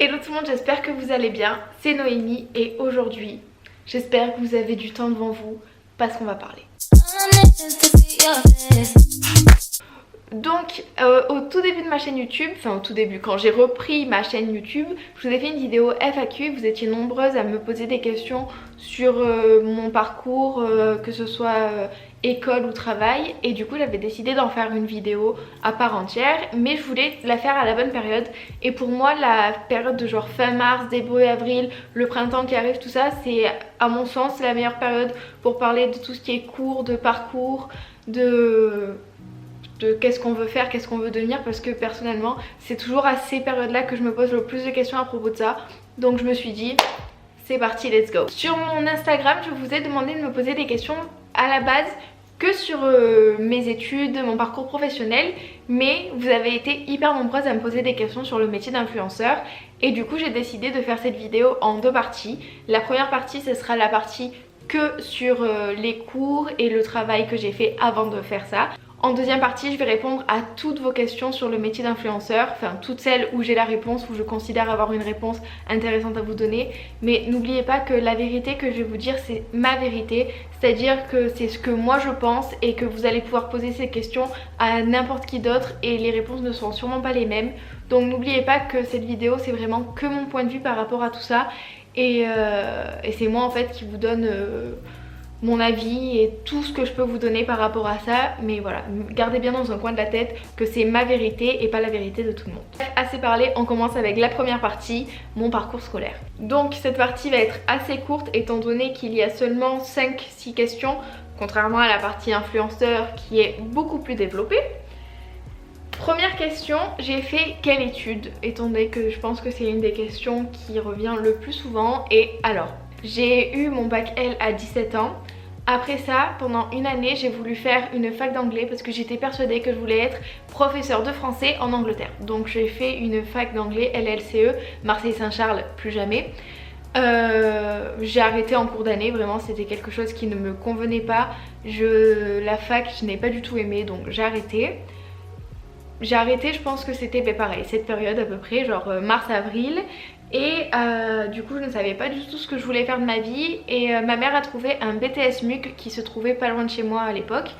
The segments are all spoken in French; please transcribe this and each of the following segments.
Hello tout le monde, j'espère que vous allez bien, c'est Noémie et aujourd'hui j'espère que vous avez du temps devant vous parce qu'on va parler. Donc au tout début de ma chaîne YouTube, enfin au tout début quand j'ai repris ma chaîne YouTube, je vous ai fait une vidéo FAQ, vous étiez nombreuses à me poser des questions sur mon parcours, que ce soit école ou travail, et du coup j'avais décidé d'en faire une vidéo à part entière, mais je voulais la faire à la bonne période. Et pour moi la période de genre fin mars, début avril, le printemps qui arrive, tout ça, c'est à mon sens la meilleure période pour parler de tout ce qui est cours, de parcours, de qu'est-ce qu'on veut faire, qu'est-ce qu'on veut devenir, parce que personnellement c'est toujours à ces périodes là que je me pose le plus de questions à propos de ça. Donc je me suis dit c'est parti, let's go. Sur mon Instagram je vous ai demandé de me poser des questions à la base que sur mes études, mon parcours professionnel, mais vous avez été hyper nombreuses à me poser des questions sur le métier d'influenceur et du coup j'ai décidé de faire cette vidéo en deux parties. La première partie ce sera la partie que sur les cours et le travail que j'ai fait avant de faire ça. En deuxième partie, je vais répondre à toutes vos questions sur le métier d'influenceur, enfin toutes celles où j'ai la réponse, où je considère avoir une réponse intéressante à vous donner. Mais n'oubliez pas que la vérité que je vais vous dire, c'est ma vérité, c'est-à-dire que c'est ce que moi je pense et que vous allez pouvoir poser ces questions à n'importe qui d'autre et les réponses ne seront sûrement pas les mêmes. Donc n'oubliez pas que cette vidéo, c'est vraiment que mon point de vue par rapport à tout ça et c'est moi en fait qui vous donne mon avis et tout ce que je peux vous donner par rapport à ça, mais voilà, gardez bien dans un coin de la tête que c'est ma vérité et pas la vérité de tout le monde. Assez parlé, on commence avec la première partie, mon parcours scolaire. Donc cette partie va être assez courte étant donné qu'il y a seulement 5-6 questions, contrairement à la partie influenceur qui est beaucoup plus développée. Première question, j'ai fait quelle étude, étant donné que je pense que c'est une des questions qui revient le plus souvent. Et alors, j'ai eu mon bac L à 17 ans. Après ça, pendant une année, j'ai voulu faire une fac d'anglais parce que j'étais persuadée que je voulais être professeure de français en Angleterre. Donc j'ai fait une fac d'anglais LLCE, Marseille-Saint-Charles, plus jamais. J'ai arrêté en cours d'année, vraiment c'était quelque chose qui ne me convenait pas. La fac, je n'ai pas du tout aimé, donc j'ai arrêté. J'ai arrêté, je pense que c'était pareil, cette période à peu près, genre mars-avril. Et du coup je ne savais pas du tout ce que je voulais faire de ma vie. Et ma mère a trouvé un BTS MUC qui se trouvait pas loin de chez moi à l'époque.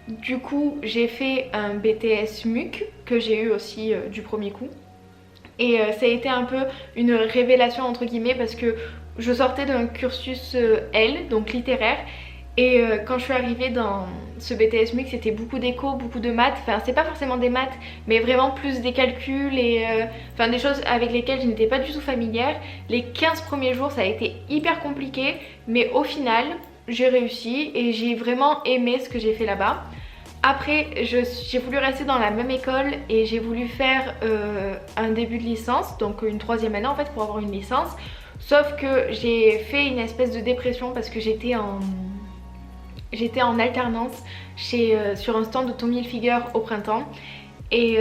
Du coup j'ai fait un BTS MUC que j'ai eu aussi du premier coup. Et ça a été un peu une révélation entre guillemets parce que je sortais d'un cursus L, donc littéraire. Et quand je suis arrivée dans ce BTS MUC, c'était beaucoup d'éco, beaucoup de maths. Enfin, c'est pas forcément des maths, mais vraiment plus des calculs et enfin des choses avec lesquelles je n'étais pas du tout familière. Les 15 premiers jours, ça a été hyper compliqué, mais au final, j'ai réussi et j'ai vraiment aimé ce que j'ai fait là-bas. Après, j'ai voulu rester dans la même école et j'ai voulu faire un début de licence, donc une troisième année en fait pour avoir une licence. Sauf que j'ai fait une espèce de dépression parce que j'étais en alternance sur un stand de Tommy Hilfiger au printemps et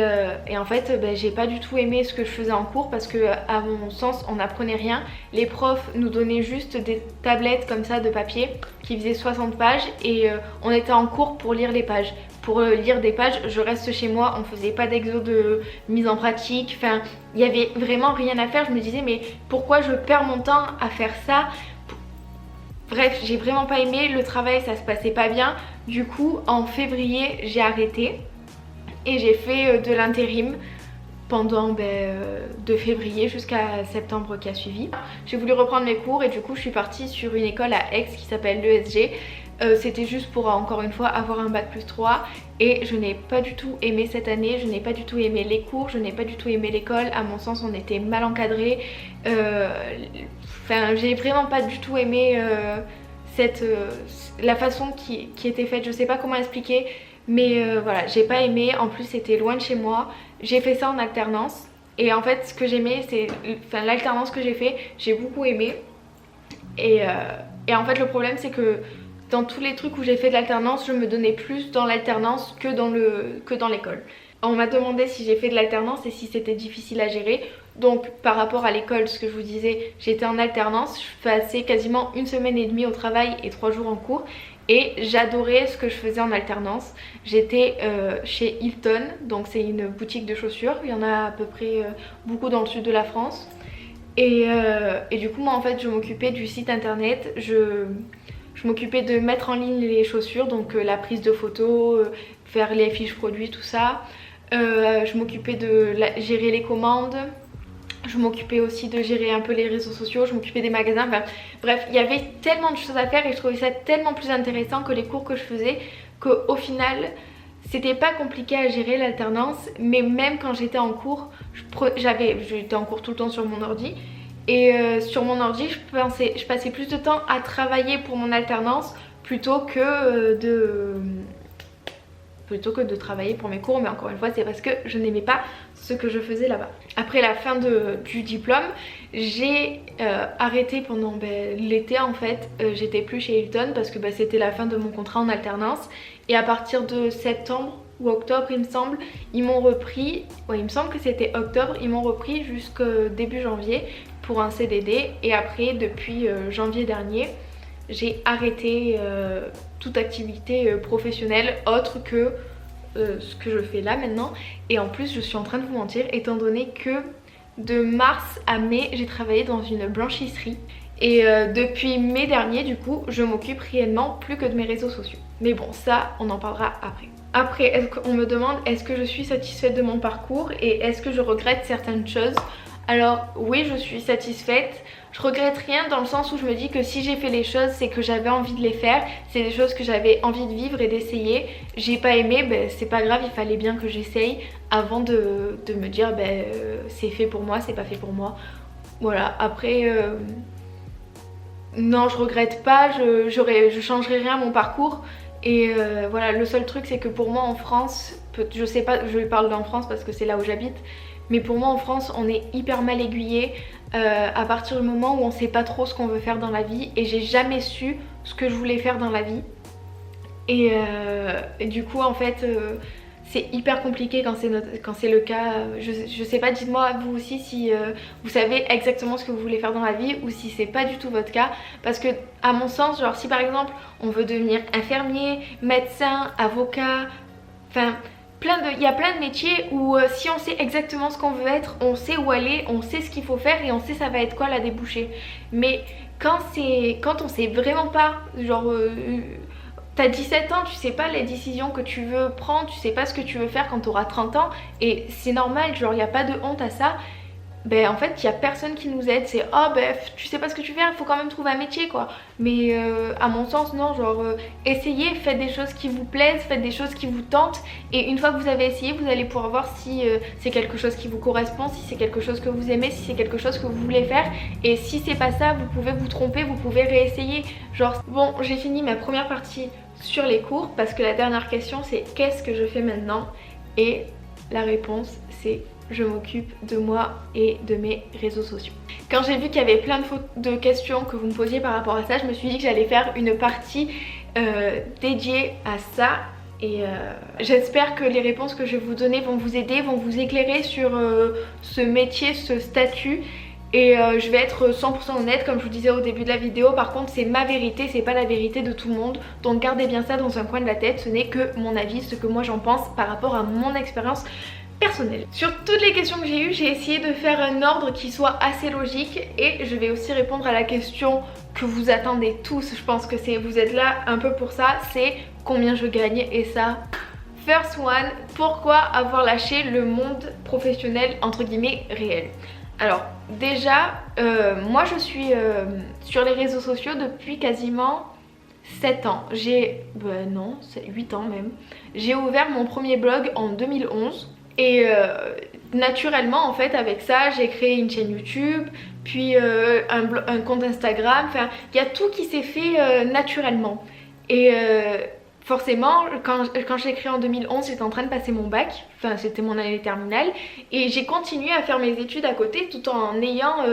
en fait j'ai pas du tout aimé ce que je faisais en cours parce que à mon sens on n'apprenait rien. Les profs nous donnaient juste des tablettes comme ça de papier qui faisaient 60 pages et on était en cours pour lire les pages. Pour lire des pages, je reste chez moi, on faisait pas d'exo de mise en pratique, enfin il y avait vraiment rien à faire. Je me disais mais pourquoi je perds mon temps à faire ça? Bref, j'ai vraiment pas aimé, le travail ça se passait pas bien. Du coup en février j'ai arrêté et j'ai fait de l'intérim pendant de février jusqu'à septembre qui a suivi. J'ai voulu reprendre mes cours et du coup je suis partie sur une école à Aix qui s'appelle l'ESG. C'était juste pour encore une fois avoir un bac plus 3 et je n'ai pas du tout aimé cette année, je n'ai pas du tout aimé les cours, je n'ai pas du tout aimé l'école. À mon sens on était mal encadré. Enfin j'ai vraiment pas du tout aimé la façon qui était faite, je sais pas comment expliquer. Mais voilà, j'ai pas aimé, en plus c'était loin de chez moi. J'ai fait ça en alternance et en fait ce que j'aimais c'est, enfin l'alternance que j'ai fait, j'ai beaucoup aimé. Et en fait le problème c'est que dans tous les trucs où j'ai fait de l'alternance, je me donnais plus dans l'alternance que dans l'école. On m'a demandé si j'ai fait de l'alternance et si c'était difficile à gérer. Donc par rapport à l'école, ce que je vous disais, j'étais en alternance, je passais quasiment une semaine et demie au travail et 3 jours en cours. Et j'adorais ce que je faisais en alternance. J'étais chez Hilton, donc c'est une boutique de chaussures. Il y en a à peu près beaucoup dans le sud de la France. Et du coup moi en fait je m'occupais du site internet, je m'occupais de mettre en ligne les chaussures, donc la prise de photos, faire les fiches produits, tout ça. Je m'occupais de gérer les commandes. Je m'occupais aussi de gérer un peu les réseaux sociaux, je m'occupais des magasins, enfin bref, il y avait tellement de choses à faire et je trouvais ça tellement plus intéressant que les cours que je faisais qu'au final c'était pas compliqué à gérer l'alternance. Mais même quand j'étais en cours, j'étais en cours tout le temps sur mon ordi et sur mon ordi je passais plus de temps à travailler pour mon alternance plutôt que de travailler pour mes cours. Mais encore une fois c'est parce que je n'aimais pas ce que je faisais là-bas. Après la fin du diplôme, j'ai arrêté pendant l'été en fait. J'étais plus chez Hilton parce que c'était la fin de mon contrat en alternance. Et à partir de septembre ou octobre il me semble, ils m'ont repris, ouais il me semble que c'était octobre, ils m'ont repris jusqu'au début janvier pour un CDD. Et après depuis janvier dernier, j'ai arrêté toute activité professionnelle autre que ce que je fais là maintenant. Et en plus je suis en train de vous mentir étant donné que de mars à mai j'ai travaillé dans une blanchisserie. Et depuis mai dernier du coup je m'occupe réellement plus que de mes réseaux sociaux. Mais bon ça on en parlera après. Après on me demande est-ce que je suis satisfaite de mon parcours et est-ce que je regrette certaines choses. Alors oui je suis satisfaite. Je regrette rien dans le sens où je me dis que si j'ai fait les choses c'est que j'avais envie de les faire. C'est des choses que j'avais envie de vivre et d'essayer. J'ai pas aimé, c'est pas grave, il fallait bien que j'essaye avant de me dire c'est fait pour moi, c'est pas fait pour moi. Voilà, après non je regrette pas, je changerai rien à mon parcours. Et voilà, le seul truc c'est que pour moi en France, je sais pas, je parle d'en France parce que c'est là où j'habite, mais pour moi en France on est hyper mal aiguillé à partir du moment où on sait pas trop ce qu'on veut faire dans la vie. Et j'ai jamais su ce que je voulais faire dans la vie. Et du coup en fait c'est hyper compliqué quand c'est le cas. Je sais pas, dites-moi vous aussi si vous savez exactement ce que vous voulez faire dans la vie ou si c'est pas du tout votre cas. Parce que à mon sens, genre si par exemple on veut devenir infirmier, médecin, avocat, enfin il y a plein de métiers où si on sait exactement ce qu'on veut être, on sait où aller, on sait ce qu'il faut faire et on sait ça va être quoi la débouchée. Mais quand on sait vraiment pas, genre t'as 17 ans, tu sais pas les décisions que tu veux prendre, tu sais pas ce que tu veux faire quand t'auras 30 ans. Et c'est normal, genre y a pas de honte à ça. En fait il y a personne qui nous aide, c'est oh tu sais pas ce que tu veux faire, il faut quand même trouver un métier quoi. Mais à mon sens non, genre essayez, faites des choses qui vous plaisent, faites des choses qui vous tentent. Et une fois que vous avez essayé, vous allez pouvoir voir si c'est quelque chose qui vous correspond, si c'est quelque chose que vous aimez, si c'est quelque chose que vous voulez faire. Et si c'est pas ça, vous pouvez vous tromper, vous pouvez réessayer. Genre bon, j'ai fini ma première partie sur les cours parce que la dernière question c'est qu'est-ce que je fais maintenant. Et la réponse c'est je m'occupe de moi et de mes réseaux sociaux. Quand j'ai vu qu'il y avait plein de questions que vous me posiez par rapport à ça, je me suis dit que j'allais faire une partie dédiée à ça. Et j'espère que les réponses que je vais vous donner vont vous aider, vont vous éclairer sur ce métier, ce statut. Et je vais être 100% honnête comme je vous disais au début de la vidéo. Par contre c'est ma vérité, c'est pas la vérité de tout le monde. Donc gardez bien ça dans un coin de la tête, ce n'est que mon avis, ce que moi j'en pense par rapport à mon expérience personnelle. Sur toutes les questions que j'ai eues, j'ai essayé de faire un ordre qui soit assez logique. Et je vais aussi répondre à la question que vous attendez tous. Je pense que vous êtes là un peu pour ça, c'est combien je gagne. Et ça, first one, pourquoi avoir lâché le monde professionnel entre guillemets réel? Alors déjà, moi je suis sur les réseaux sociaux depuis quasiment 7 ans. Non, 8 ans même. J'ai ouvert mon premier blog en 2011. Et naturellement en fait avec ça j'ai créé une chaîne YouTube, puis un compte Instagram, enfin il y a tout qui s'est fait naturellement. Et forcément quand j'ai créé en 2011 j'étais en train de passer mon bac, enfin c'était mon année terminale. Et j'ai continué à faire mes études à côté tout en ayant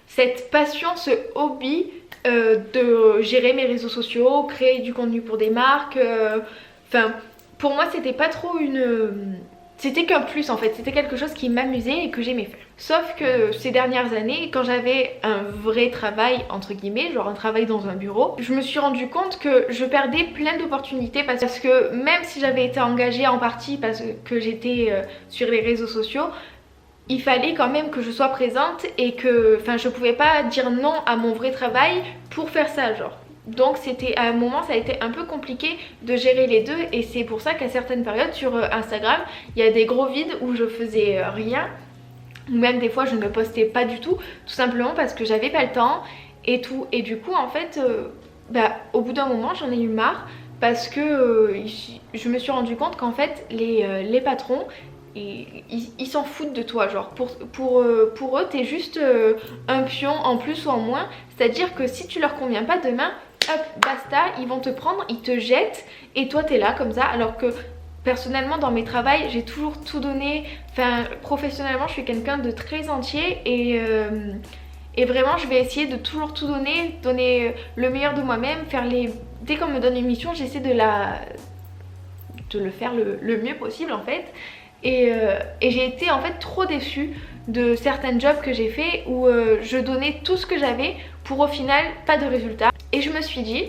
cette passion, ce hobby de gérer mes réseaux sociaux, créer du contenu pour des marques. Enfin pour moi c'était pas trop c'était qu'un plus en fait, c'était quelque chose qui m'amusait et que j'aimais faire. Sauf que ces dernières années, quand j'avais un vrai travail entre guillemets, genre un travail dans un bureau, je me suis rendu compte que je perdais plein d'opportunités parce que même si j'avais été engagée en partie parce que j'étais sur les réseaux sociaux, il fallait quand même que je sois présente et que, enfin, je pouvais pas dire non à mon vrai travail pour faire ça, genre. Donc c'était à un moment, ça a été un peu compliqué de gérer les deux, et c'est pour ça qu'à certaines périodes sur Instagram, il y a des gros vides où je faisais rien, ou même des fois je ne postais pas du tout simplement parce que j'avais pas le temps et tout. Et du coup en fait, au bout d'un moment j'en ai eu marre parce que je me suis rendu compte qu'en fait les patrons, ils s'en foutent de toi, genre pour eux t'es juste un pion en plus ou en moins, c'est à dire que si tu leur conviens pas demain, hop basta, ils vont te prendre, ils te jettent et toi t'es là comme ça. Alors que personnellement dans mes travails j'ai toujours tout donné, enfin professionnellement je suis quelqu'un de très entier et vraiment je vais essayer de toujours tout donner le meilleur de moi-même, dès qu'on me donne une mission j'essaie de le faire le mieux possible en fait. Et j'ai été en fait trop déçue de certains jobs que j'ai fait où je donnais tout ce que j'avais pour au final pas de résultat. Et je me suis dit,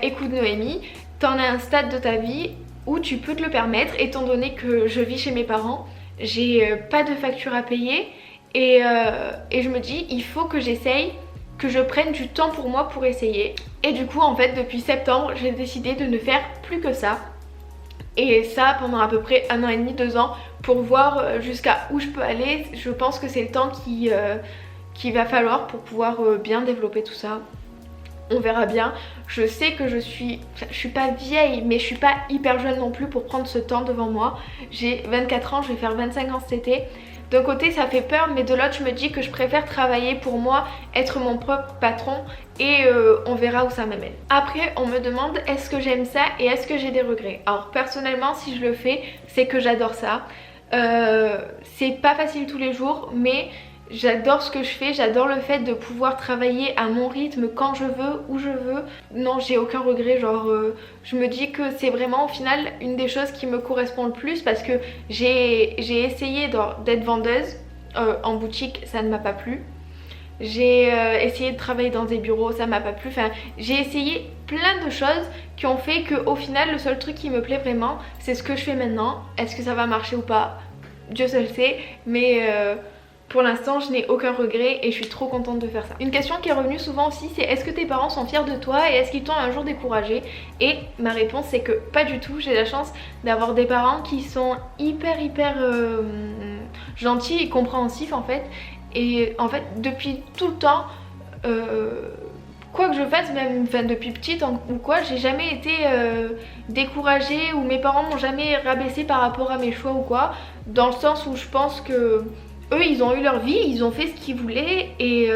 écoute Noémie, t'en as un stade de ta vie où tu peux te le permettre, étant donné que je vis chez mes parents, j'ai pas de facture à payer et je me dis il faut que j'essaye, que je prenne du temps pour moi pour essayer. Et du coup en fait depuis septembre j'ai décidé de ne faire plus que ça. Et ça pendant à peu près 1 an et demi, 2 ans, pour voir jusqu'à où je peux aller. Je pense que c'est le temps qu'il va falloir pour pouvoir bien développer tout ça. On verra bien. Je sais que je suis pas vieille, mais je suis pas hyper jeune non plus pour prendre ce temps devant moi. J'ai 24 ans, je vais faire 25 ans cet été. D'un côté ça fait peur, mais de l'autre je me dis que je préfère travailler pour moi, être mon propre patron, et on verra où ça m'amène. Après on me demande est-ce que j'aime ça et est-ce que j'ai des regrets. Alors personnellement si je le fais c'est que j'adore ça. C'est pas facile tous les jours, mais j'adore ce que je fais, j'adore le fait de pouvoir travailler à mon rythme, quand je veux, où je veux. Non, j'ai aucun regret, genre je me dis que c'est vraiment au final une des choses qui me correspond le plus, parce que j'ai essayé d'être vendeuse en boutique, ça ne m'a pas plu. J'ai essayé de travailler dans des bureaux, ça m'a pas plu. Enfin, j'ai essayé plein de choses qui ont fait qu'au final le seul truc qui me plaît vraiment c'est ce que je fais maintenant. Est-ce que ça va marcher ou pas? Dieu seul sait, mais pour l'instant je n'ai aucun regret et je suis trop contente de faire ça. Une question qui est revenue souvent aussi, c'est est-ce que tes parents sont fiers de toi et est-ce qu'ils t'ont un jour découragé? Et ma réponse c'est que pas du tout. J'ai la chance d'avoir des parents qui sont hyper gentils et compréhensifs en fait. Et en fait depuis tout le temps, quoi que je fasse, même depuis petite ou quoi, j'ai jamais été découragée, ou mes parents m'ont jamais rabaissé par rapport à mes choix ou quoi, dans le sens où je pense que eux ils ont eu leur vie, ils ont fait ce qu'ils voulaient, et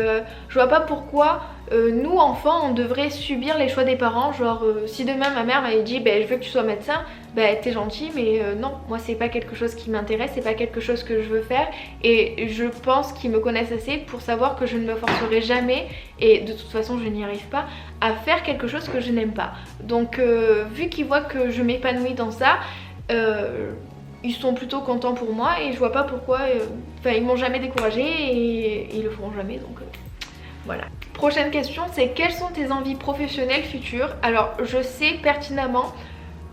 je vois pas pourquoi nous enfants on devrait subir les choix des parents. Genre si demain ma mère m'avait dit je veux que tu sois médecin, t'es gentil, mais non, moi c'est pas quelque chose qui m'intéresse, c'est pas quelque chose que je veux faire, et je pense qu'ils me connaissent assez pour savoir que je ne me forcerai jamais, et de toute façon je n'y arrive pas, à faire quelque chose que je n'aime pas. Donc vu qu'ils voient que je m'épanouis dans ça, ils sont plutôt contents pour moi, et je vois pas pourquoi, ils m'ont jamais découragée et ils le feront jamais, donc voilà. Prochaine question, c'est quelles sont tes envies professionnelles futures? Alors je sais pertinemment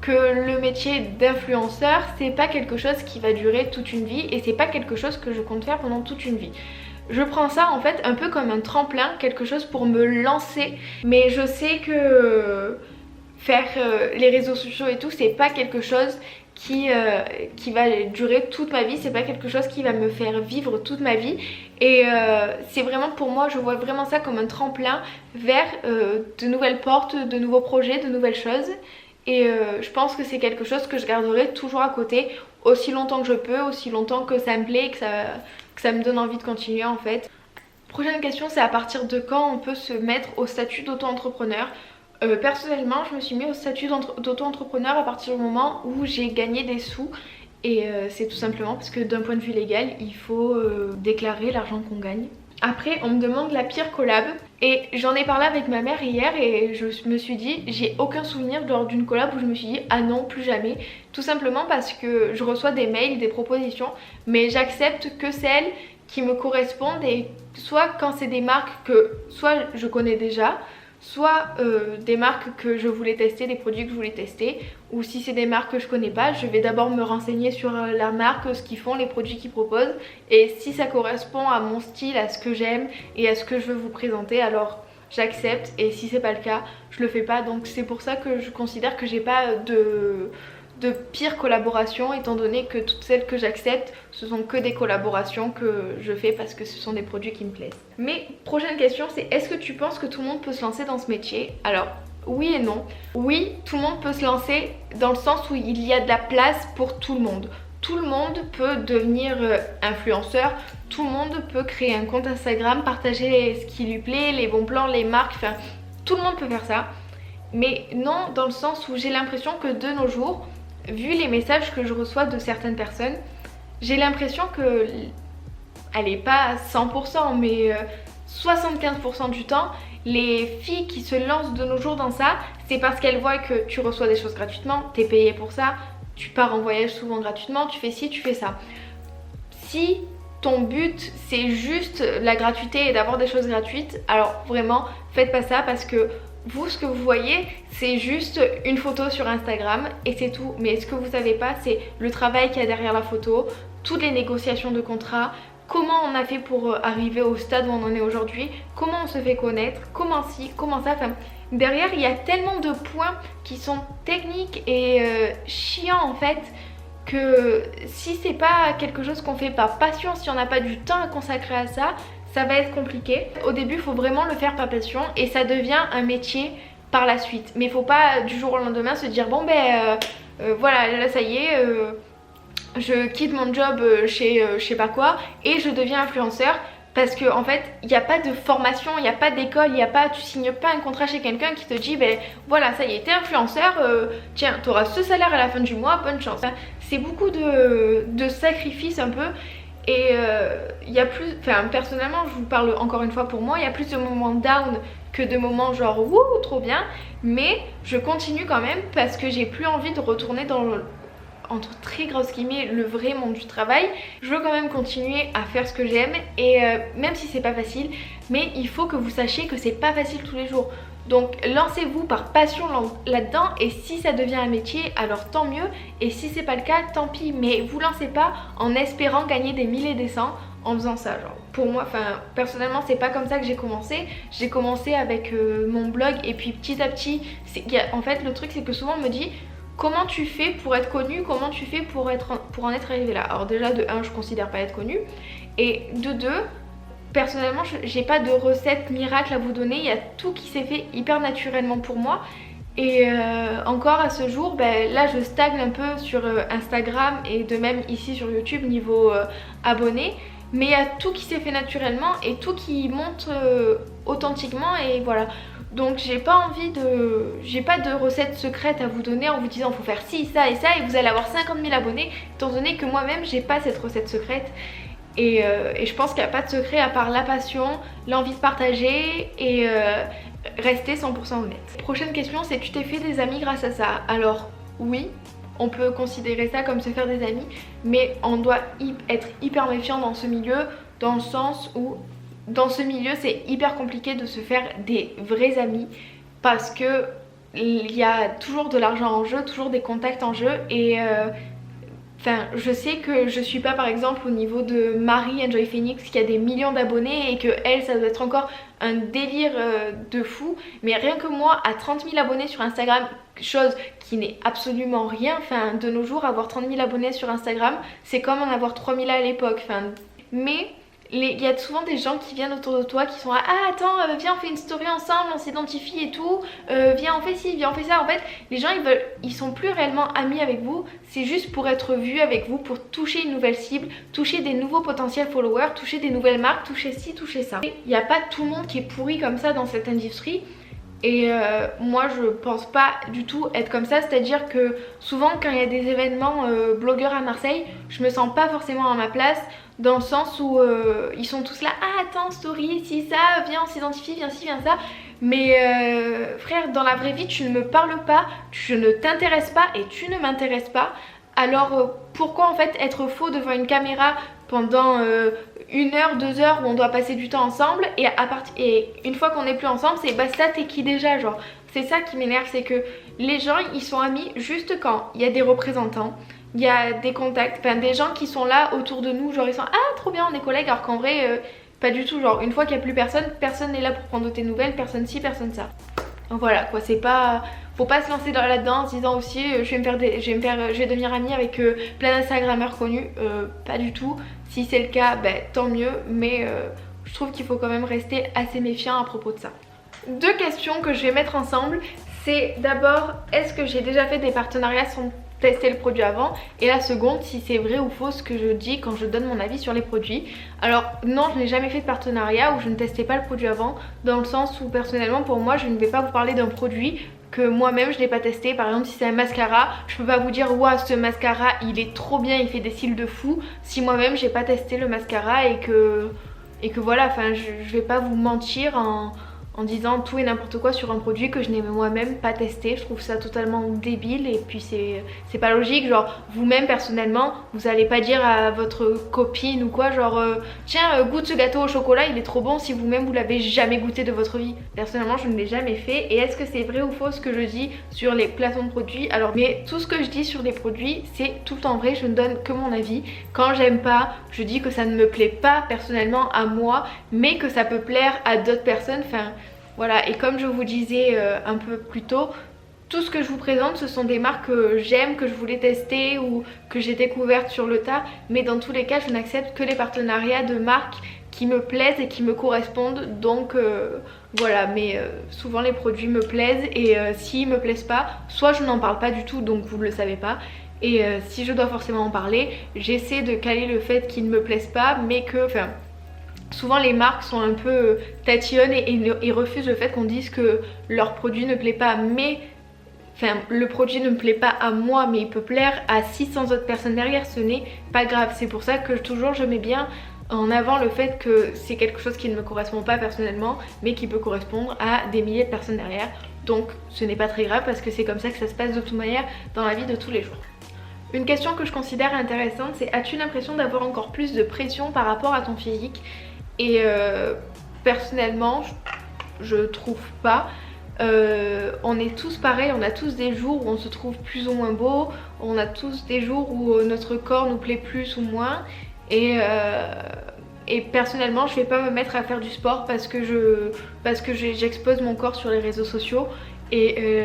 que le métier d'influenceur c'est pas quelque chose qui va durer toute une vie, et c'est pas quelque chose que je compte faire pendant toute une vie. Je prends ça en fait un peu comme un tremplin, quelque chose pour me lancer, mais je sais que faire les réseaux sociaux et tout c'est pas quelque chose qui va durer toute ma vie, c'est pas quelque chose qui va me faire vivre toute ma vie, et c'est vraiment pour moi, je vois vraiment ça comme un tremplin vers de nouvelles portes, de nouveaux projets, de nouvelles choses, et je pense que c'est quelque chose que je garderai toujours à côté aussi longtemps que je peux, aussi longtemps que ça me plaît et que ça me donne envie de continuer en fait. Prochaine question, c'est à partir de quand on peut se mettre au statut d'auto-entrepreneur? Personnellement je me suis mis au statut d'auto-entrepreneur à partir du moment où j'ai gagné des sous, et c'est tout simplement parce que d'un point de vue légal il faut déclarer l'argent qu'on gagne. Après on me demande la pire collab, et j'en ai parlé avec ma mère hier et je me suis dit, j'ai aucun souvenir lors d'une collab où je me suis dit ah non plus jamais, tout simplement parce que je reçois des mails, des propositions, mais j'accepte que celles qui me correspondent, et soit quand c'est des marques que soit je connais déjà, soit des marques que je voulais tester, des produits que je voulais tester, ou si c'est des marques que je connais pas, je vais d'abord me renseigner sur la marque, ce qu'ils font, les produits qu'ils proposent, et si ça correspond à mon style, à ce que j'aime et à ce que je veux vous présenter, alors j'accepte, et si c'est pas le cas, je le fais pas. Donc c'est pour ça que je considère que j'ai pas de pire collaboration, étant donné que toutes celles que j'accepte, ce sont que des collaborations que je fais parce que ce sont des produits qui me plaisent. Mais prochaine question, c'est est-ce que tu penses que tout le monde peut se lancer dans ce métier? Alors oui et non. Oui, tout le monde peut se lancer dans le sens où il y a de la place pour tout le monde. Tout le monde peut devenir influenceur, tout le monde peut créer un compte Instagram, partager ce qui lui plaît, les bons plans, les marques, enfin tout le monde peut faire ça. Mais non, dans le sens où j'ai l'impression que de nos jours, vu les messages que je reçois de certaines personnes, j'ai l'impression que, elle est pas à 100% mais 75% du temps, les filles qui se lancent de nos jours dans ça, c'est parce qu'elles voient que tu reçois des choses gratuitement, t'es payé pour ça, tu pars en voyage souvent gratuitement, tu fais ci, tu fais ça. Si ton but c'est juste la gratuité et d'avoir des choses gratuites, alors vraiment faites pas ça, parce que vous, ce que vous voyez, c'est juste une photo sur Instagram et c'est tout. Mais ce que vous savez pas, c'est le travail qu'il y a derrière la photo, toutes les négociations de contrats, comment on a fait pour arriver au stade où on en est aujourd'hui, comment on se fait connaître, comment ci, comment ça. Enfin, derrière, il y a tellement de points qui sont techniques et chiants en fait, que si c'est pas quelque chose qu'on fait par passion, si on n'a pas du temps à consacrer à ça, ça va être compliqué. Au début, il faut vraiment le faire par passion et ça devient un métier par la suite. Mais il faut pas du jour au lendemain se dire bon voilà, là ça y est, je quitte mon job chez je sais pas quoi et je deviens influenceur. Parce que en fait, il n'y a pas de formation, il n'y a pas d'école, tu signes pas un contrat chez quelqu'un qui te dit ben voilà, ça y est, t'es influenceur, tiens, t'auras ce salaire à la fin du mois, bonne chance. C'est beaucoup de sacrifices un peu. Et il y a plus, enfin personnellement je vous parle encore une fois pour moi, il y a plus de moments down que de moments genre wouh trop bien. Mais je continue quand même parce que j'ai plus envie de retourner dans entre très grosses guillemets le vrai monde du travail. Je veux quand même continuer à faire ce que j'aime et même si c'est pas facile, mais il faut que vous sachiez que c'est pas facile tous les jours. Donc lancez-vous par passion là-dedans et si ça devient un métier alors tant mieux, et si c'est pas le cas tant pis, mais vous lancez pas en espérant gagner des milliers et des cents en faisant ça. Genre pour moi, enfin personnellement c'est pas comme ça que j'ai commencé. J'ai commencé avec mon blog et puis petit à petit, en fait le truc c'est que souvent on me dit comment tu fais pour être connu, comment tu fais pour en être arrivé là. Alors déjà de 1 je considère pas être connue, et de 2 personnellement j'ai pas de recette miracle à vous donner, il y a tout qui s'est fait hyper naturellement pour moi. Et encore à ce jour, là je stagne un peu sur Instagram et de même ici sur YouTube niveau abonnés. Mais il y a tout qui s'est fait naturellement et tout qui monte authentiquement et voilà. Donc j'ai pas de recette secrète à vous donner en vous disant faut faire ci, ça et ça et vous allez avoir 50 000 abonnés, étant donné que moi-même j'ai pas cette recette secrète. Et je pense qu'il n'y a pas de secret à part la passion, l'envie de partager et rester 100% honnête. Prochaine question, c'est tu t'es fait des amis grâce à ça? Alors oui, on peut considérer ça comme se faire des amis, mais on doit être hyper méfiant dans ce milieu, dans le sens où dans ce milieu c'est hyper compliqué de se faire des vrais amis parce que il y a toujours de l'argent en jeu, toujours des contacts en jeu et enfin, je sais que je suis pas par exemple au niveau de Marie Enjoy Phoenix qui a des millions d'abonnés et que elle ça doit être encore un délire de fou. Mais rien que moi à 30 000 abonnés sur Instagram, chose qui n'est absolument rien, enfin de nos jours avoir 30 000 abonnés sur Instagram c'est comme en avoir 3 000 à l'époque. Enfin, mais il y a souvent des gens qui viennent autour de toi qui sont là, ah attends viens on fait une story ensemble, on s'identifie et tout, viens on fait ci, viens on fait ça. En fait les gens ils sont plus réellement amis avec vous, c'est juste pour être vus avec vous, pour toucher une nouvelle cible, toucher des nouveaux potentiels followers, toucher des nouvelles marques, toucher ci, toucher ça. Il n'y a pas tout le monde qui est pourri comme ça dans cette industrie. Et moi je pense pas du tout être comme ça, c'est à dire que souvent quand il y a des événements blogueurs à Marseille, je me sens pas forcément à ma place, dans le sens où ils sont tous là, ah attends story, si ça, viens on s'identifie, viens ci, viens ça. Mais frère, dans la vraie vie tu ne me parles pas, je ne t'intéresse pas et tu ne m'intéresses pas. Alors pourquoi en fait être faux devant une caméra pendant 1 heure, 2 heures où on doit passer du temps ensemble et une fois qu'on n'est plus ensemble c'est bah ça t'es qui déjà, genre c'est ça qui m'énerve, c'est que les gens ils sont amis juste quand il y a des représentants, il y a des contacts, enfin des gens qui sont là autour de nous, genre ils sont ah trop bien on est collègues, alors qu'en vrai pas du tout, genre une fois qu'il n'y a plus personne, personne n'est là pour prendre de tes nouvelles, personne ci, personne ça. Donc voilà quoi, c'est pas... Faut pas se lancer là-dedans en se disant aussi je vais devenir amie avec plein d'instagrammeurs connus, pas du tout. Si c'est le cas, ben, tant mieux, mais je trouve qu'il faut quand même rester assez méfiant à propos de ça. 2 questions que je vais mettre ensemble, c'est d'abord est-ce que j'ai déjà fait des partenariats sans tester le produit avant, et la seconde si c'est vrai ou faux ce que je dis quand je donne mon avis sur les produits. Alors non, je n'ai jamais fait de partenariat où je ne testais pas le produit avant, dans le sens où personnellement pour moi je ne vais pas vous parler d'un produit que moi-même je n'ai pas testé. Par exemple si c'est un mascara, je peux pas vous dire waouh ce mascara il est trop bien, il fait des cils de fou, si moi-même j'ai pas testé le mascara et que voilà, enfin je vais pas vous mentir en disant tout et n'importe quoi sur un produit que je n'ai moi-même pas testé. Je trouve ça totalement débile et puis c'est pas logique. Genre vous-même personnellement vous allez pas dire à votre copine ou quoi genre tiens goûte ce gâteau au chocolat il est trop bon si vous-même vous l'avez jamais goûté de votre vie. Personnellement je ne l'ai jamais fait. Et est-ce que c'est vrai ou faux ce que je dis sur les placements de produits? Alors mais tout ce que je dis sur les produits c'est tout le temps vrai, je ne donne que mon avis. Quand j'aime pas je dis que ça ne me plaît pas personnellement à moi mais que ça peut plaire à d'autres personnes, enfin voilà. Et comme je vous disais un peu plus tôt, tout ce que je vous présente ce sont des marques que j'aime, que je voulais tester ou que j'ai découvertes sur le tas, mais dans tous les cas je n'accepte que les partenariats de marques qui me plaisent et qui me correspondent. Donc voilà, mais souvent les produits me plaisent et s'ils me plaisent pas, soit je n'en parle pas du tout donc vous ne le savez pas, et si je dois forcément en parler, j'essaie de caler le fait qu'ils ne me plaisent pas, mais que... enfin, souvent les marques sont un peu tatillonnes et refusent le fait qu'on dise que leur produit ne plaît pas, mais enfin le produit ne me plaît pas à moi mais il peut plaire à 600 autres personnes derrière, ce n'est pas grave. C'est pour ça que toujours je mets bien en avant le fait que c'est quelque chose qui ne me correspond pas personnellement mais qui peut correspondre à des milliers de personnes derrière, donc ce n'est pas très grave parce que c'est comme ça que ça se passe de toute manière dans la vie de tous les jours. Une question que je considère intéressante, c'est as-tu l'impression d'avoir encore plus de pression par rapport à ton physique? Et personnellement je trouve pas. On est tous pareils, on a tous des jours où on se trouve plus ou moins beau, on a tous des jours où notre corps nous plaît plus ou moins, et personnellement je vais pas me mettre à faire du sport parce que j'expose mon corps sur les réseaux sociaux. Et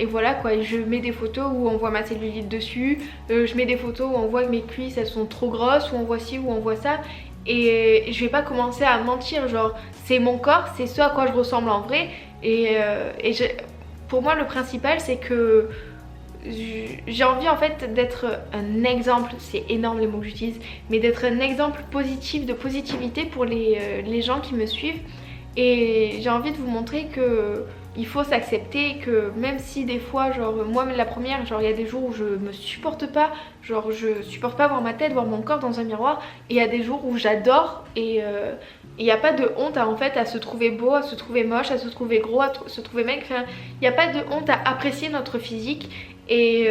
voilà quoi, je mets des photos où on voit ma cellulite dessus, je mets des photos où on voit que mes cuisses elles sont trop grosses, où on voit ci, où on voit ça. Et je vais pas commencer à mentir, genre c'est mon corps, c'est ce à quoi je ressemble en vrai. Pour moi le principal c'est que j'ai envie en fait d'être un exemple, c'est énorme les mots que j'utilise, mais d'être un exemple positif, de positivité pour les gens qui me suivent. Et j'ai envie de vous montrer que il faut s'accepter, que même si des fois genre moi la première, genre il y a des jours où je me supporte pas, genre je supporte pas voir ma tête, voir mon corps dans un miroir, et il y a des jours où j'adore. Et il n'y a pas de honte en fait à se trouver beau, à se trouver moche, à se trouver gros, à se trouver mec, enfin il n'y a pas de honte à apprécier notre physique. Et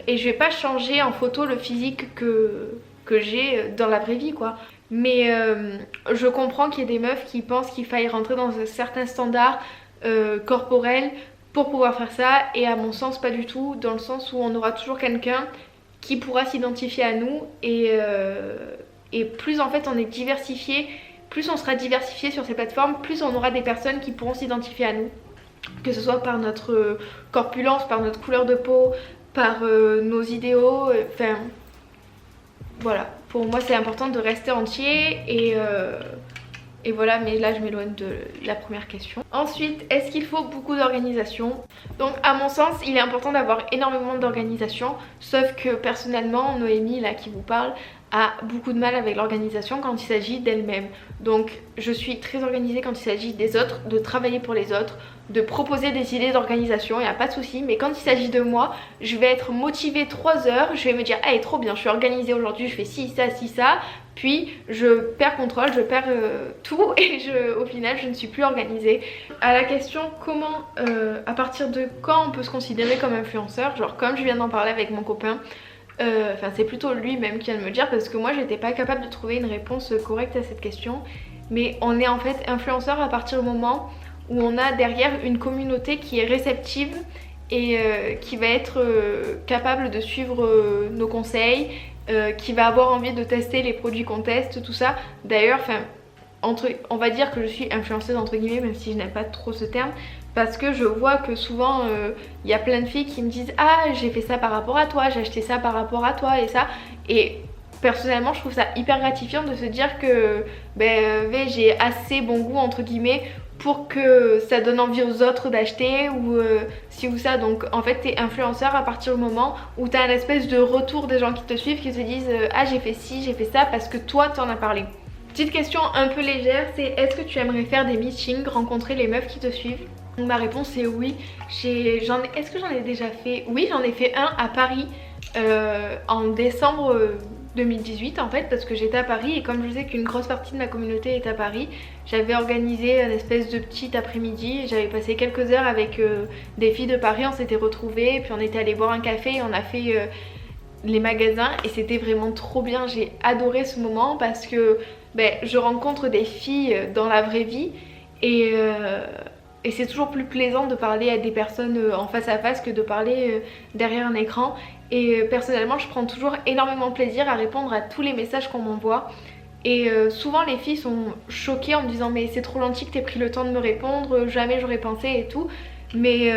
je vais pas changer en photo le physique que j'ai dans la vraie vie quoi. Mais je comprends qu'il y ait des meufs qui pensent qu'il faille rentrer dans un certain standard corporel pour pouvoir faire ça, et à mon sens pas du tout, dans le sens où on aura toujours quelqu'un qui pourra s'identifier à nous, et plus en fait on est diversifié, plus on sera diversifié sur ces plateformes, plus on aura des personnes qui pourront s'identifier à nous, que ce soit par notre corpulence, par notre couleur de peau, par nos idéaux, enfin voilà. Pour moi c'est important de rester entier, et voilà, mais là je m'éloigne de la première question. Ensuite, est-ce qu'il faut beaucoup d'organisation? Donc à mon sens il est important d'avoir énormément d'organisation, sauf que personnellement Noémie là qui vous parle a beaucoup de mal avec l'organisation quand il s'agit d'elle-même. Donc je suis très organisée quand il s'agit des autres, de travailler pour les autres, de proposer des idées d'organisation, il n'y a pas de souci. Mais quand il s'agit de moi, je vais être motivée 3 heures, je vais me dire hey, trop bien, je suis organisée aujourd'hui, je fais ci, ça, puis je perds contrôle, je perds tout, et au final je ne suis plus organisée. À la question comment, à partir de quand on peut se considérer comme influenceur, genre comme je viens d'en parler avec mon copain, Enfin c'est plutôt lui-même qui vient de me le dire parce que moi j'étais pas capable de trouver une réponse correcte à cette question. Mais on est en fait influenceur à partir du moment où on a derrière une communauté qui est réceptive et qui va être capable de suivre nos conseils, qui va avoir envie de tester les produits qu'on teste, tout ça. D'ailleurs, on va dire que je suis influenceuse entre guillemets, même si je n'aime pas trop ce terme, parce que je vois que souvent il y a plein de filles qui me disent ah j'ai fait ça par rapport à toi, j'ai acheté ça par rapport à toi et ça, et personnellement je trouve ça hyper gratifiant de se dire que j'ai assez bon goût entre guillemets pour que ça donne envie aux autres d'acheter ou ci ou ça. Donc en fait t'es influenceur à partir du moment où t'as un espèce de retour des gens qui te suivent, qui te disent ah j'ai fait ci, j'ai fait ça parce que toi t'en as parlé. Petite question un peu légère, c'est est-ce que tu aimerais faire des meetings, rencontrer les meufs qui te suivent? Donc ma réponse est oui. Est-ce que j'en ai déjà fait? Oui, j'en ai fait un à Paris en décembre 2018 en fait, parce que j'étais à Paris et comme je sais qu'une grosse partie de ma communauté est à Paris, j'avais organisé un espèce de petit après-midi. J'avais passé quelques heures avec des filles de Paris, on s'était retrouvées, puis on était allé boire un café et on a fait les magasins et c'était vraiment trop bien. J'ai adoré ce moment parce que je rencontre des filles dans la vraie vie et c'est toujours plus plaisant de parler à des personnes en face à face que de parler derrière un écran. Et personnellement je prends toujours énormément de plaisir à répondre à tous les messages qu'on m'envoie. Et souvent les filles sont choquées en me disant mais c'est trop gentil que t'aies pris le temps de me répondre, jamais j'aurais pensé et tout. Mais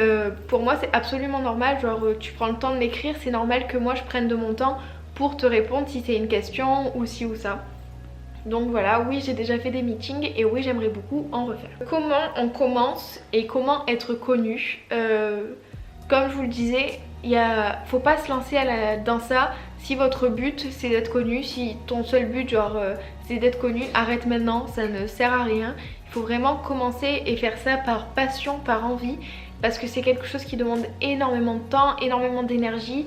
pour moi c'est absolument normal, genre tu prends le temps de m'écrire, c'est normal que moi je prenne de mon temps pour te répondre si c'est une question ou ci ou ça. Donc voilà, oui j'ai déjà fait des meetings et oui j'aimerais beaucoup en refaire. Comment on commence et comment être connu? Comme je vous le disais, faut pas se lancer dans ça si votre but c'est d'être connu. Si ton seul but c'est d'être connu, arrête maintenant, ça ne sert à rien. Il faut vraiment commencer et faire ça par passion, par envie, parce que c'est quelque chose qui demande énormément de temps, énormément d'énergie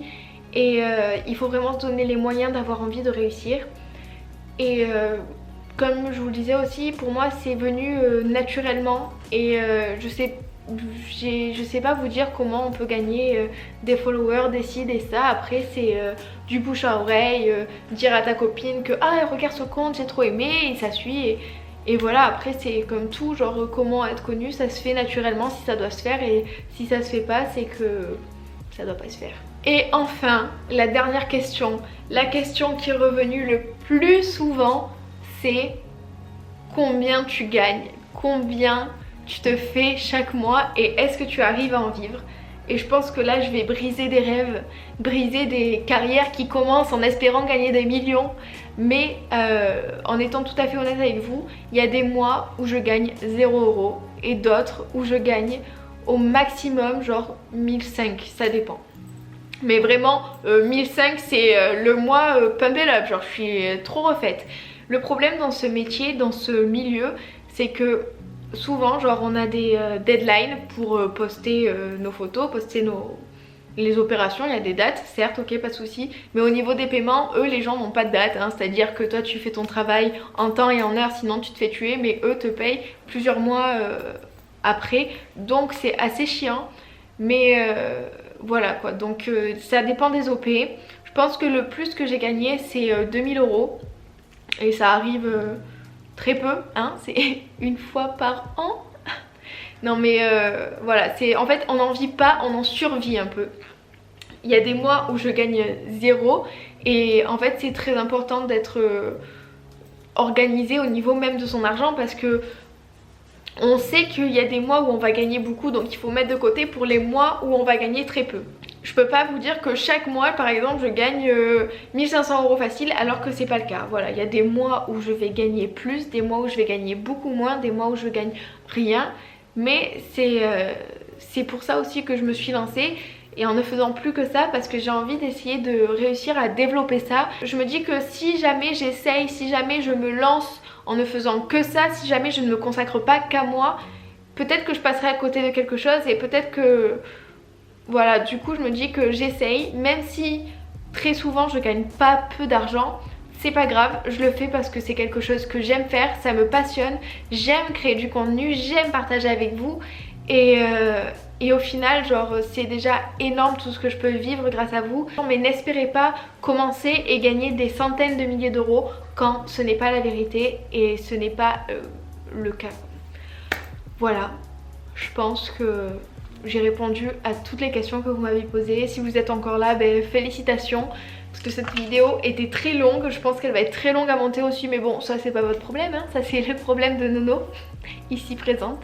et il faut vraiment se donner les moyens d'avoir envie de réussir. Et comme je vous le disais aussi, pour moi c'est venu naturellement et je sais pas vous dire comment on peut gagner des followers, des ci, des ça. Après c'est du bouche à oreille, dire à ta copine que ah regarde ce compte j'ai trop aimé et ça suit et voilà. Après c'est comme tout, genre comment être connu, ça se fait naturellement si ça doit se faire et si ça se fait pas c'est que ça doit pas se faire. Et enfin la dernière question, la question qui est revenue le plus souvent, c'est combien tu gagnes, combien tu te fais chaque mois et est-ce que tu arrives à en vivre? Et je pense que là je vais briser des rêves, briser des carrières qui commencent en espérant gagner des millions. Mais en étant tout à fait honnête avec vous, il y a des mois où je gagne 0 € et d'autres où je gagne au maximum genre 1005, ça dépend. Mais vraiment 1005 c'est le mois pump it up, genre je suis trop refaite. Le problème dans ce métier, dans ce milieu, c'est que souvent genre on a des deadlines pour poster nos photos, poster les opérations, il y a des dates, certes, ok, pas de souci, mais au niveau des paiements, eux les gens n'ont pas de date, hein, c'est-à-dire que toi tu fais ton travail en temps et en heure, sinon tu te fais tuer, mais eux te payent plusieurs mois après, donc c'est assez chiant, mais voilà quoi. Donc ça dépend des OP. Je pense que le plus que j'ai gagné c'est 2000 € et ça arrive très peu, hein, c'est une fois par an. Non mais voilà, en fait on n'en vit pas, on en survit un peu. Il y a des mois où je gagne 0 et en fait c'est très important d'être organisé au niveau même de son argent parce que on sait qu'il y a des mois où on va gagner beaucoup, donc il faut mettre de côté pour les mois où on va gagner très peu. Je peux pas vous dire que chaque mois par exemple je gagne 1500 € facile alors que c'est pas le cas. Voilà, il y a des mois où je vais gagner plus, des mois où je vais gagner beaucoup moins, des mois où je gagne rien. Mais c'est pour ça aussi que je me suis lancée et en ne faisant plus que ça parce que j'ai envie d'essayer de réussir à développer ça. Je me dis que si jamais j'essaye, si jamais je me lance en ne faisant que ça, si jamais je ne me consacre pas qu'à moi, peut-être que je passerai à côté de quelque chose et peut-être que... Voilà, du coup je me dis que j'essaye, même si très souvent je gagne pas peu d'argent, c'est pas grave, je le fais parce que c'est quelque chose que j'aime faire, ça me passionne, j'aime créer du contenu, j'aime partager avec vous Et au final, genre, c'est déjà énorme tout ce que je peux vivre grâce à vous. Mais n'espérez pas commencer et gagner des centaines de milliers d'euros quand ce n'est pas la vérité et ce n'est pas le cas. Voilà, je pense que j'ai répondu à toutes les questions que vous m'avez posées. Si vous êtes encore là, ben, félicitations. Parce que cette vidéo était très longue, je pense qu'elle va être très longue à monter aussi. Mais bon, ça c'est pas votre problème, hein. Ça c'est le problème de Nono, ici présente.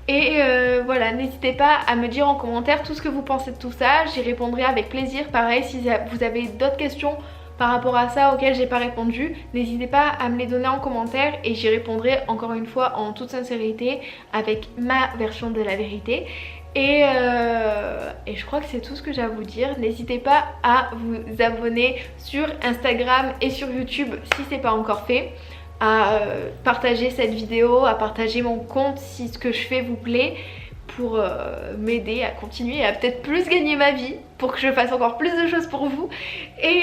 Et voilà, n'hésitez pas à me dire en commentaire tout ce que vous pensez de tout ça. J'y répondrai avec plaisir. Pareil, si vous avez d'autres questions par rapport à ça auxquelles j'ai pas répondu, n'hésitez pas à me les donner en commentaire et j'y répondrai encore une fois en toute sincérité avec ma version de la vérité. Et je crois que c'est tout ce que j'ai à vous dire. N'hésitez pas à vous abonner sur Instagram et sur YouTube si c'est pas encore fait, à partager cette vidéo, à partager mon compte si ce que je fais vous plaît, pour m'aider à continuer à peut-être plus gagner ma vie, pour que je fasse encore plus de choses pour vous. Et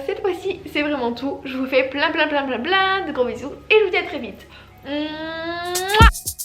cette fois-ci c'est vraiment tout. Je vous fais plein de gros bisous et je vous dis à très vite. Mouah.